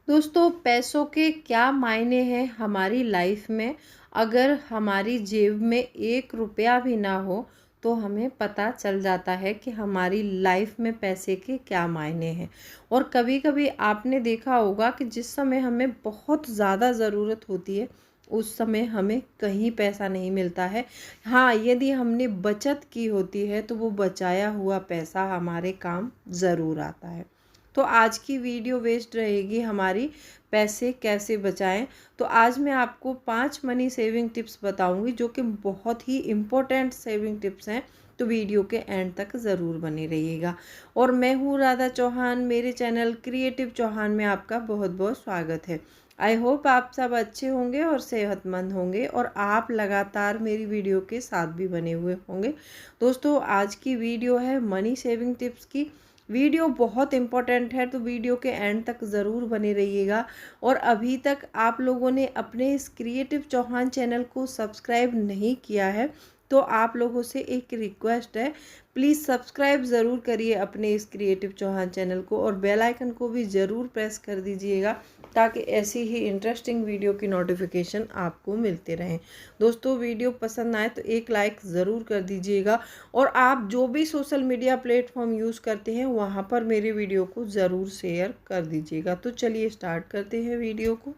दोस्तों, पैसों के क्या मायने हैं हमारी लाइफ में। अगर हमारी जेब में 1 रुपया भी ना हो तो हमें पता चल जाता है कि हमारी लाइफ में पैसे के क्या मायने हैं। और कभी कभी आपने देखा होगा कि जिस समय हमें बहुत ज़्यादा ज़रूरत होती है उस समय हमें कहीं पैसा नहीं मिलता है। हाँ, यदि हमने बचत की होती है तो वो बचाया हुआ पैसा हमारे काम ज़रूर आता है। तो आज की वीडियो वेस्ट रहेगी हमारी, पैसे कैसे बचाएं। तो आज मैं आपको 5 मनी सेविंग टिप्स बताऊंगी जो कि बहुत ही इम्पोर्टेंट सेविंग टिप्स हैं। तो वीडियो के एंड तक ज़रूर बने रहिएगा। और मैं हूँ राधा चौहान, मेरे चैनल क्रिएटिव चौहान में आपका बहुत बहुत स्वागत है। आई होप आप सब अच्छे होंगे और सेहतमंद होंगे और आप लगातार मेरी वीडियो के साथ भी बने हुए होंगे। दोस्तों, आज की वीडियो है मनी सेविंग टिप्स की। वीडियो बहुत इम्पोर्टेंट है तो वीडियो के एंड तक ज़रूर बने रहिएगा। और अभी तक आप लोगों ने अपने इस क्रिएटिव चौहान चैनल को सब्सक्राइब नहीं किया है तो आप लोगों से एक रिक्वेस्ट है, प्लीज़ सब्सक्राइब ज़रूर करिए अपने इस क्रिएटिव चौहान चैनल को और बेल आइकन को भी ज़रूर प्रेस कर दीजिएगा ताकि ऐसी ही इंटरेस्टिंग वीडियो की नोटिफिकेशन आपको मिलते रहें। दोस्तों, वीडियो पसंद आए तो एक लाइक ज़रूर कर दीजिएगा। और आप जो भी सोशल मीडिया प्लेटफॉर्म यूज़ करते हैं वहाँ पर मेरे वीडियो को ज़रूर शेयर कर दीजिएगा। तो चलिए स्टार्ट करते हैं वीडियो को।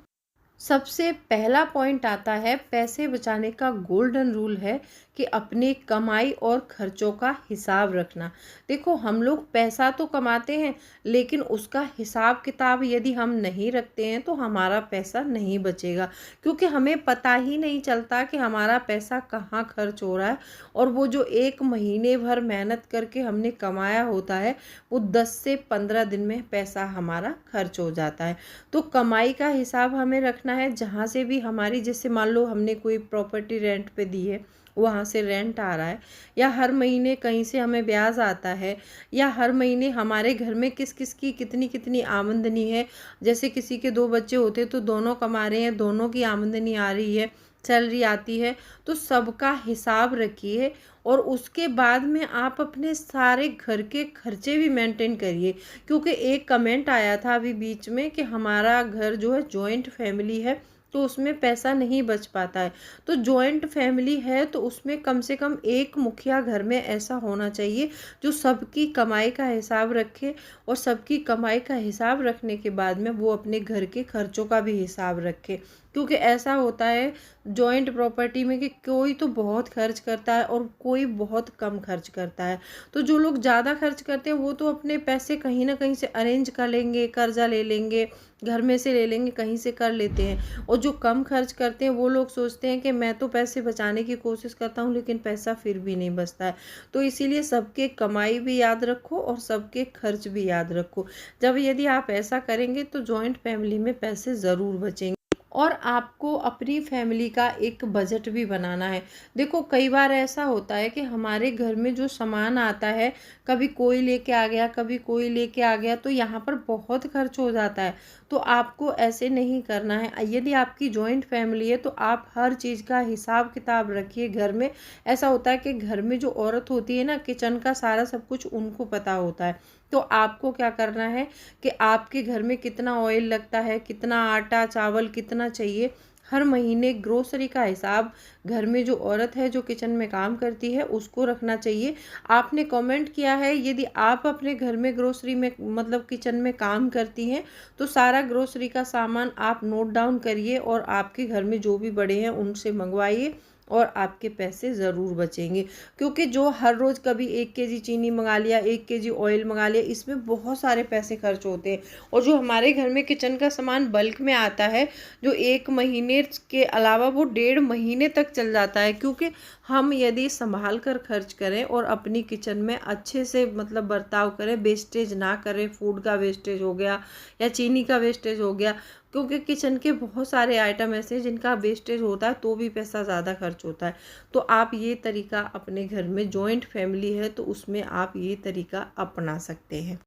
सबसे पहला पॉइंट आता है, पैसे बचाने का गोल्डन रूल है कि अपनी कमाई और खर्चों का हिसाब रखना। देखो, हम लोग पैसा तो कमाते हैं लेकिन उसका हिसाब किताब यदि हम नहीं रखते हैं तो हमारा पैसा नहीं बचेगा, क्योंकि हमें पता ही नहीं चलता कि हमारा पैसा कहाँ खर्च हो रहा है। और वो जो एक महीने भर मेहनत करके हमने कमाया होता है वो 10 से 15 दिन में पैसा हमारा खर्च हो जाता है। तो कमाई का हिसाब हमें रखना है। जहाँ से भी हमारी, जैसे मान लो हमने कोई प्रॉपर्टी रेंट पे दी है, वहाँ से रेंट आ रहा है, या हर महीने कहीं से हमें ब्याज आता है, या हर महीने हमारे घर में किस किस की कितनी कितनी आमदनी है। जैसे किसी के 2 बच्चे होते तो दोनों कमा रहे हैं, दोनों की आमदनी आ रही है, सैलरी आती है। तो सबका हिसाब रखिए और उसके बाद में आप अपने सारे घर के खर्चे भी मेंटेन करिए। क्योंकि एक कमेंट आया था अभी बीच में कि हमारा घर जो है जॉइंट फैमिली है तो उसमें पैसा नहीं बच पाता है। तो जॉइंट फैमिली है तो उसमें कम से कम एक मुखिया घर में ऐसा होना चाहिए जो सबकी कमाई का हिसाब रखे। और सबकी कमाई का हिसाब रखने के बाद में वो अपने घर के खर्चों का भी हिसाब रखे। क्योंकि ऐसा होता है जॉइंट प्रॉपर्टी में कि कोई तो बहुत खर्च करता है और कोई बहुत कम खर्च करता है। तो जो लोग ज़्यादा खर्च करते हैं वो तो अपने पैसे कहीं ना कहीं से अरेंज कर लेंगे, कर्जा ले लेंगे, घर में से ले लेंगे, कहीं से कर लेते हैं। और जो कम खर्च करते हैं वो लोग सोचते हैं कि मैं तो पैसे बचाने की कोशिश करता हूँ लेकिन पैसा फिर भी नहीं बचता है। तो इसीलिए सबके कमाई भी याद रखो और सबके खर्च भी याद रखो। जब यदि आप ऐसा करेंगे तो जॉइंट फैमिली में पैसे ज़रूर बचेंगे। और आपको अपनी फैमिली का एक बजट भी बनाना है। देखो, कई बार ऐसा होता है कि हमारे घर में जो सामान आता है, कभी कोई लेके आ गया, कभी कोई लेके आ गया, तो यहाँ पर बहुत खर्च हो जाता है। तो आपको ऐसे नहीं करना है। यदि आपकी जॉइंट फैमिली है तो आप हर चीज़ का हिसाब किताब रखिए। घर में ऐसा होता है कि घर में जो औरत होती है ना, किचन का सारा सब कुछ उनको पता होता है। तो आपको क्या करना है कि आपके घर में कितना ऑयल लगता है, कितना आटा चावल कितना चाहिए, हर महीने ग्रोसरी का हिसाब घर में जो औरत है जो किचन में काम करती है उसको रखना चाहिए। आपने कमेंट किया है, यदि आप अपने घर में ग्रोसरी में मतलब किचन में काम करती हैं तो सारा ग्रोसरी का सामान आप नोट डाउन करिए और आपके घर में जो भी बड़े हैं उनसे मंगवाइए और आपके पैसे ज़रूर बचेंगे। क्योंकि जो हर रोज़ कभी 1 केजी चीनी मंगा लिया, 1 केजी ऑयल मंगा लिया, इसमें बहुत सारे पैसे खर्च होते हैं। और जो हमारे घर में किचन का सामान बल्क में आता है, जो 1 महीने के अलावा वो 1.5 महीने तक चल जाता है। क्योंकि हम यदि संभाल कर खर्च करें और अपनी किचन में अच्छे से मतलब बर्ताव करें, वेस्टेज ना करें, फूड का वेस्टेज हो गया या चीनी का वेस्टेज हो गया, क्योंकि किचन के बहुत सारे आइटम ऐसे हैं जिनका वेस्टेज होता है तो भी पैसा ज़्यादा खर्च होता है। तो आप ये तरीका अपने घर में जॉइंट फैमिली है तो उसमें आप ये तरीका अपना सकते हैं।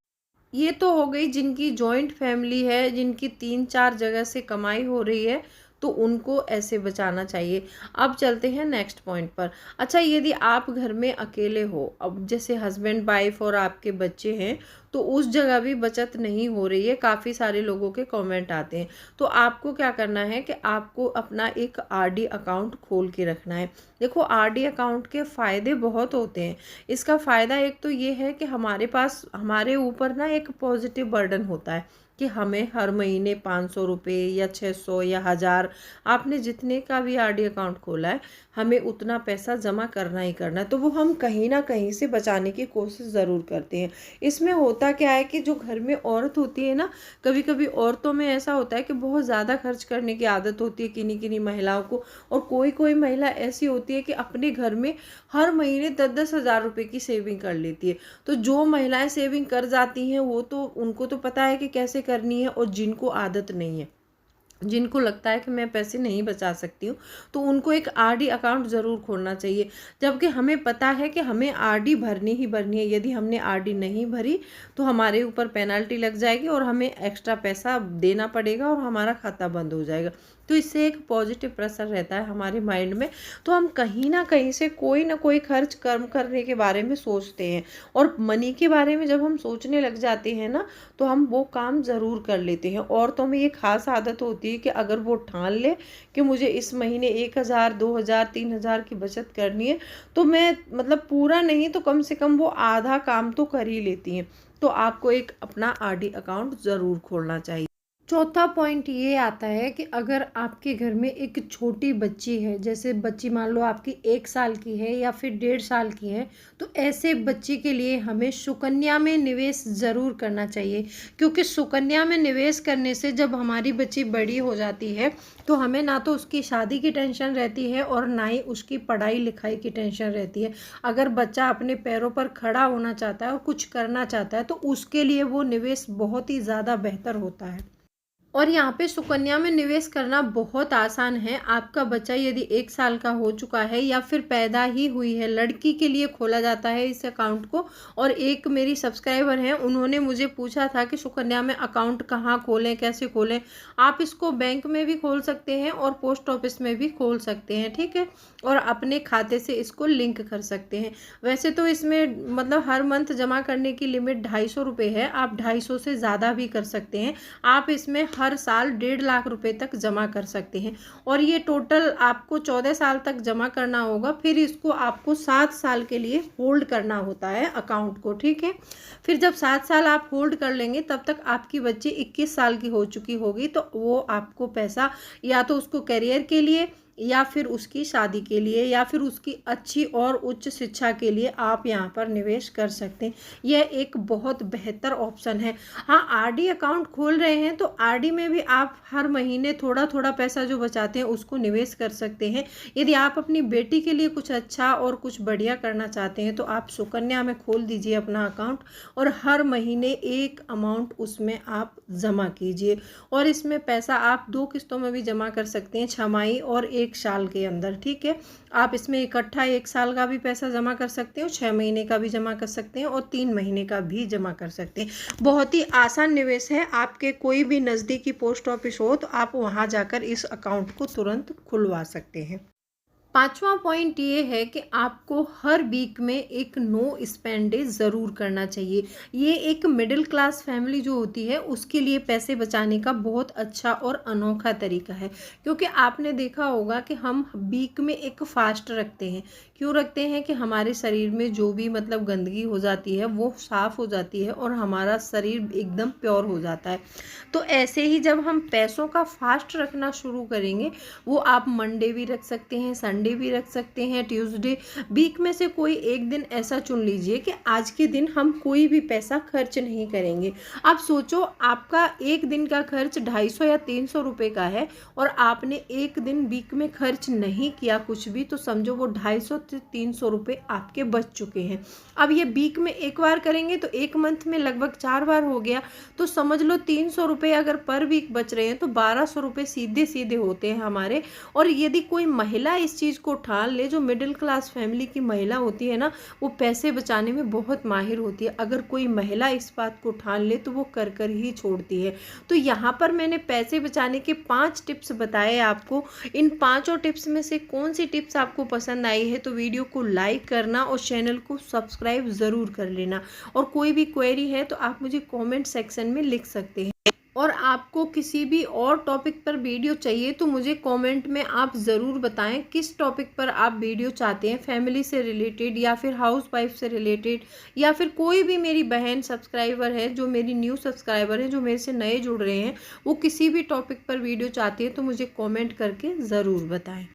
ये तो हो गई जिनकी जॉइंट फैमिली है, जिनकी 3-4 जगह से कमाई हो रही है, तो उनको ऐसे बचाना चाहिए। अब चलते हैं नेक्स्ट पॉइंट पर। अच्छा, यदि आप घर में अकेले हो, अब जैसे हस्बैंड वाइफ और आपके बच्चे हैं, तो उस जगह भी बचत नहीं हो रही है, काफ़ी सारे लोगों के कमेंट आते हैं। तो आपको क्या करना है कि आपको अपना एक आरडी अकाउंट खोल के रखना है। देखो, आरडी अकाउंट के फ़ायदे बहुत होते हैं। इसका फ़ायदा एक तो ये है कि हमारे ऊपर ना एक पॉजिटिव बर्डन होता है कि हमें हर महीने 500 रुपये या 600 या 1000, आपने जितने का भी आरडी अकाउंट खोला है, हमें उतना पैसा जमा करना ही करना है। तो वो हम कहीं ना कहीं से बचाने की कोशिश ज़रूर करते हैं। इसमें होता क्या है कि जो घर में औरत होती है ना, कभी कभी औरतों में ऐसा होता है कि बहुत ज़्यादा खर्च करने की आदत होती है किन्हीं किन्हीं महिलाओं को, और कोई कोई महिला ऐसी होती है कि अपने घर में हर महीने 10-10 हज़ार रुपये की सेविंग कर लेती है। तो जो महिलाएं सेविंग कर जाती हैं वो तो उनको तो पता है कि कैसे करनी है, और जिनको आदत नहीं है, जिनको लगता है कि मैं पैसे नहीं बचा सकती हूँ, तो उनको एक आरडी अकाउंट ज़रूर खोलना चाहिए। जबकि हमें पता है कि हमें आरडी भरनी ही भरनी है। यदि हमने आरडी नहीं भरी तो हमारे ऊपर पेनल्टी लग जाएगी और हमें एक्स्ट्रा पैसा देना पड़ेगा और हमारा खाता बंद हो जाएगा। तो इससे एक पॉजिटिव प्रेशर रहता है हमारे माइंड में, तो हम कहीं ना कहीं से कोई ना कोई खर्च कम करने के बारे में सोचते हैं। और मनी के बारे में जब हम सोचने लग जाते हैं ना, तो हम वो काम ज़रूर कर लेते हैं। औरतों में ये खास आदत होती है कि अगर वो ठान ले कि मुझे इस महीने 1000, 2000, 3000 की बचत करनी है, तो मैं मतलब पूरा नहीं तो कम से कम वो आधा काम तो कर ही लेती हैं। तो आपको एक अपना आरडी अकाउंट ज़रूर खोलना चाहिए। चौथा पॉइंट ये आता है कि अगर आपके घर में एक छोटी बच्ची है, जैसे बच्ची मान लो आपकी 1 साल की है या फिर 1.5 साल की है, तो ऐसे बच्ची के लिए हमें सुकन्या में निवेश ज़रूर करना चाहिए। क्योंकि सुकन्या में निवेश करने से जब हमारी बच्ची बड़ी हो जाती है, तो हमें ना तो उसकी शादी की टेंशन रहती है और ना ही उसकी पढ़ाई लिखाई की टेंशन रहती है। अगर बच्चा अपने पैरों पर खड़ा होना चाहता है और कुछ करना चाहता है, तो उसके लिए वो निवेश बहुत ही ज़्यादा बेहतर होता है। और यहाँ पे सुकन्या में निवेश करना बहुत आसान है। आपका बच्चा यदि 1 साल का हो चुका है या फिर पैदा ही हुई है, लड़की के लिए खोला जाता है इस अकाउंट को। और एक मेरी सब्सक्राइबर हैं, उन्होंने मुझे पूछा था कि सुकन्या में अकाउंट कहाँ खोलें, कैसे खोलें। आप इसको बैंक में भी खोल सकते हैं और पोस्ट ऑफिस में भी खोल सकते हैं, ठीक है। और अपने खाते से इसको लिंक कर सकते हैं। वैसे तो इसमें मतलब हर मंथ जमा करने की लिमिट 250 रुपये है, आप 250 से ज़्यादा भी कर सकते हैं। आप इसमें हर साल 1.5 लाख रुपए तक जमा कर सकते हैं। और ये टोटल आपको 14 साल तक जमा करना होगा। फिर इसको आपको 7 साल के लिए होल्ड करना होता है अकाउंट को, ठीक है। फिर जब 7 साल आप होल्ड कर लेंगे, तब तक आपकी बच्ची 21 साल की हो चुकी होगी, तो वो आपको पैसा या तो उसको करियर के लिए या फिर उसकी शादी के लिए या फिर उसकी अच्छी और उच्च शिक्षा के लिए आप यहाँ पर निवेश कर सकते हैं। यह एक बहुत बेहतर ऑप्शन है। हाँ, आरडी अकाउंट खोल रहे हैं तो आरडी में भी आप हर महीने थोड़ा थोड़ा पैसा जो बचाते हैं उसको निवेश कर सकते हैं। यदि आप अपनी बेटी के लिए कुछ अच्छा और कुछ बढ़िया करना चाहते हैं, तो आप सुकन्या में खोल दीजिए अपना अकाउंट और हर महीने एक अमाउंट उसमें आप जमा कीजिए। और इसमें पैसा आप 2 किस्तों में भी जमा कर सकते हैं, 6 और 1 साल के अंदर, ठीक है। आप इसमें इकट्ठा 1 साल का भी पैसा जमा कर सकते हो, 6 महीने का भी जमा कर सकते हैं और 3 महीने का भी जमा कर सकते हैं। बहुत ही आसान निवेश है। आपके कोई भी नज़दीकी पोस्ट ऑफिस हो तो आप वहां जाकर इस अकाउंट को तुरंत खुलवा सकते हैं। पांचवा पॉइंट ये है कि आपको हर वीक में एक नो स्पेंड डे ज़रूर करना चाहिए। ये एक मिडिल क्लास फैमिली जो होती है उसके लिए पैसे बचाने का बहुत अच्छा और अनोखा तरीका है। क्योंकि आपने देखा होगा कि हम वीक में एक फास्ट रखते हैं। क्यों रखते हैं? कि हमारे शरीर में जो भी मतलब गंदगी हो जाती है वो साफ़ हो जाती है और हमारा शरीर एकदम प्योर हो जाता है। तो ऐसे ही जब हम पैसों का फास्ट रखना शुरू करेंगे, वो आप मंडे भी रख सकते हैं, संडे भी रख सकते हैं, ट्यूसडे, वीक में से कोई एक दिन ऐसा चुन लीजिए कि आज के दिन हम कोई भी पैसा खर्च नहीं करेंगे। आप सोचो, आपका एक दिन का खर्च 250 या 300 रुपये का है और आपने एक दिन वीक में खर्च नहीं किया कुछ भी, तो समझो वो 250 से 300 रुपये आपके बच चुके हैं। अब ये वीक में एक बार करेंगे तो एक मंथ में लगभग 4 बार हो गया, तो समझ लो 300 रुपये अगर पर वीक बच रहे हैं तो 1200 रुपये सीधे सीधे होते हैं हमारे। और यदि कोई महिला इस चीज़ चीज़ को ठान ले, जो मिडिल क्लास फैमिली की महिला होती है ना, वो पैसे बचाने में बहुत माहिर होती है। अगर कोई महिला इस बात को ठान ले तो वो कर कर ही छोड़ती है। तो यहाँ पर मैंने पैसे बचाने के 5 टिप्स बताए आपको। इन पाँचों टिप्स में से कौन सी टिप्स आपको पसंद आई है तो वीडियो को लाइक करना और चैनल को सब्सक्राइब ज़रूर कर लेना। और कोई भी क्वेरी है तो आप मुझे कमेंट सेक्शन में लिख सकते हैं। और आपको किसी भी और टॉपिक पर वीडियो चाहिए तो मुझे कमेंट में आप ज़रूर बताएं किस टॉपिक पर आप वीडियो चाहते हैं, फैमिली से रिलेटेड या फिर हाउस वाइफ से रिलेटेड, या फिर कोई भी मेरी बहन सब्सक्राइबर है जो मेरी न्यू सब्सक्राइबर है जो मेरे से नए जुड़ रहे हैं, वो किसी भी टॉपिक पर वीडियो चाहती है तो मुझे कमेंट करके ज़रूर बताएं।